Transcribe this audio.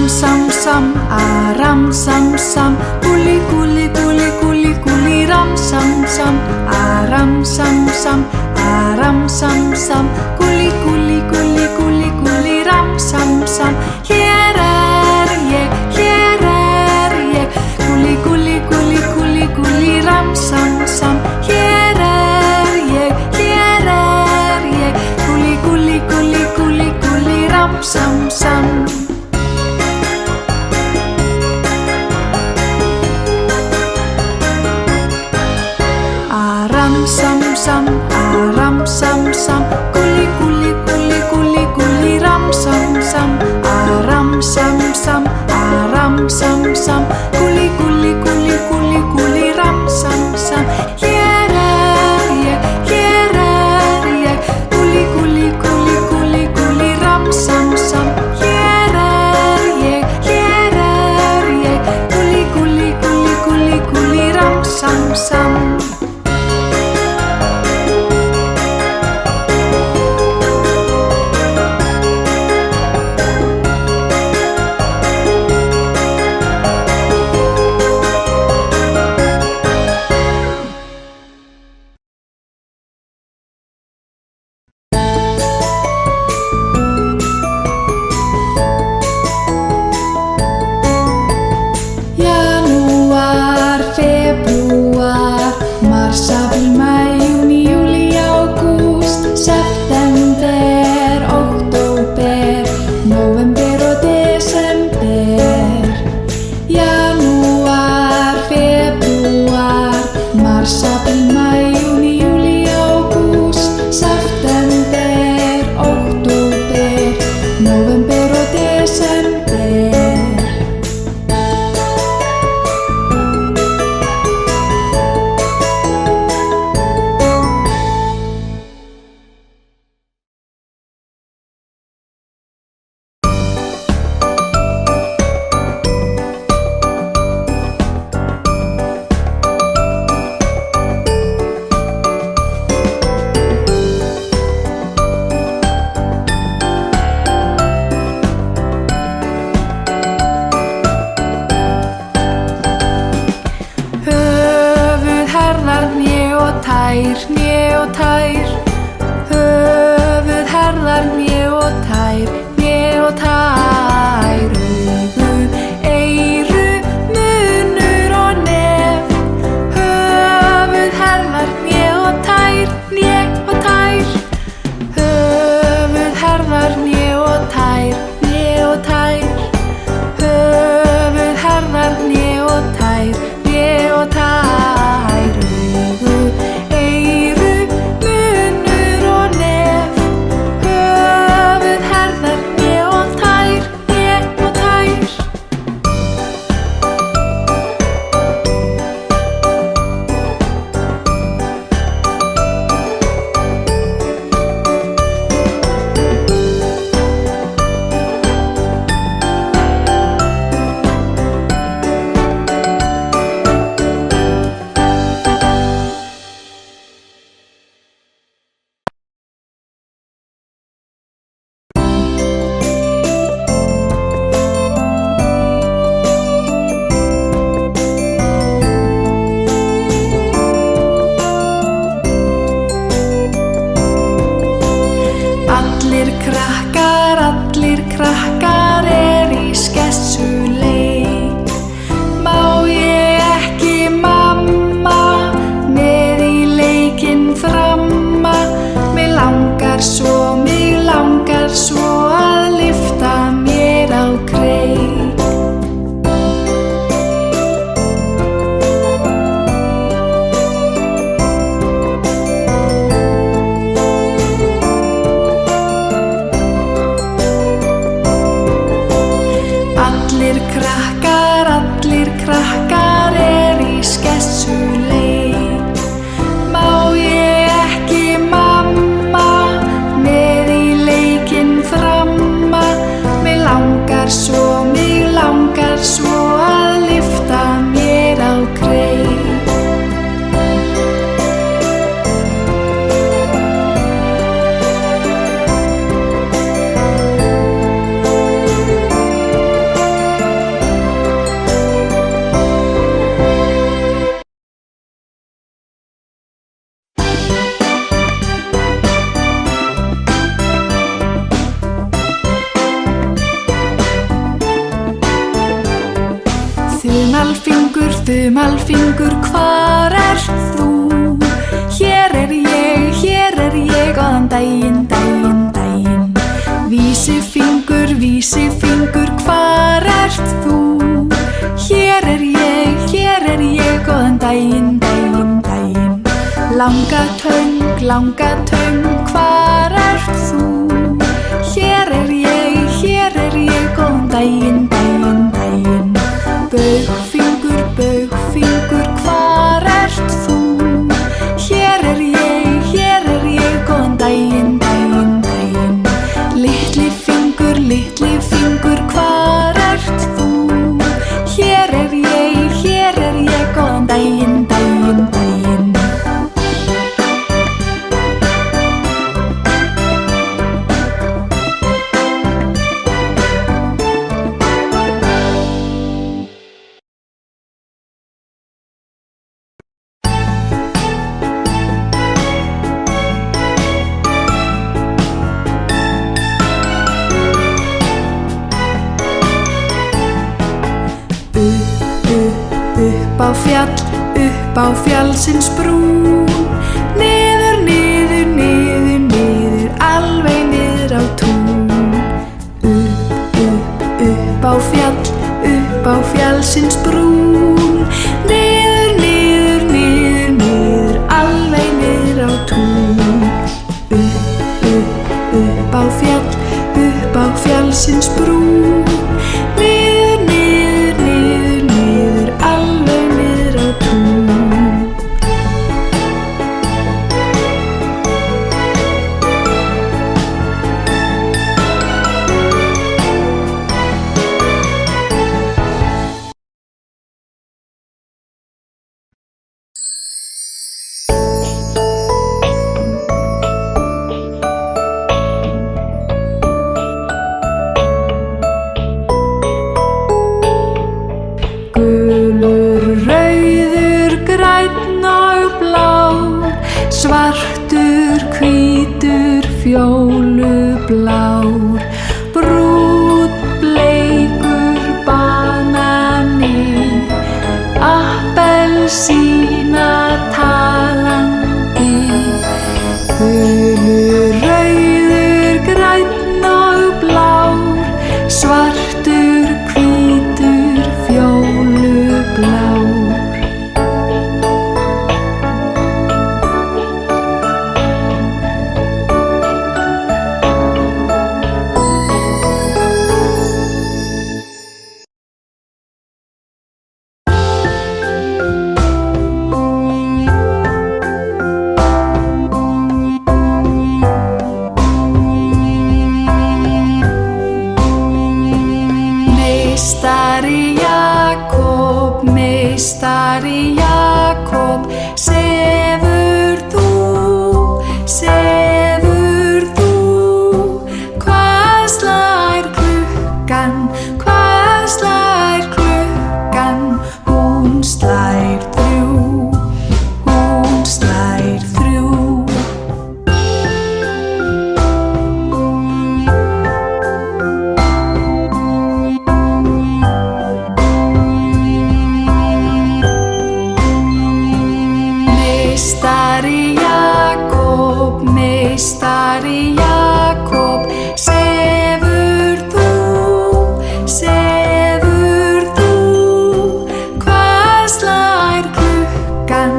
sam sam, aram sam sam, guli guli guli guli guli ram sam sam, aram sam sam, aram sam sam, guli guli guli guli guli ram sam sam. Hér ég, guli guli guli guli guli ram sam sam. Hér ég, guli guli guli guli guli ram sam sam. Sam sam, aram sam sam, guli guli guli guli guli ram sam sam, aram sam sam, aram sam sam, guli guli guli guli guli ram sam sam. Hér ég, guli guli guli guli guli ram sam sam. Hér ég, guli guli guli guli guli ram sam sam. Allir krakkar í skessuleik. Má Þumalfingur, hvar ert þú? Hér er ég, góðan daginn, daginn, daginn. Vísifingur, hvar ert þú? Hér er ég, góðan daginn, daginn, daginn. Langatöng, hvar ert þú? Hér er ég, góðan daginn, daginn, daginn. Baugfingur, hvar ert þú? Hér er ég, góðan daginn, daginn, daginn. Litli fingur, hvar ert þú? Hér er ég, góðan daginn, daginn, daginn. Upp á fjallsins brún. Niður, alveg niður á tún. Upp á fjallsins brún. Niður, alveg niður á tún. Upp á fjallsins brún. Niður, alveg niður á tún. Svartur, hvítur, fjólublár, brúnn, bleikur, banani, appelsína talandi. Gulur, rauður, grænn og blár, svartur, hvítur, fjólublár. Meistari Jakob, sefur þú? Hvað slær klukkan? Hún slær þrjú. Meistari Jakob, sefur þú? Hvað slær klukkan?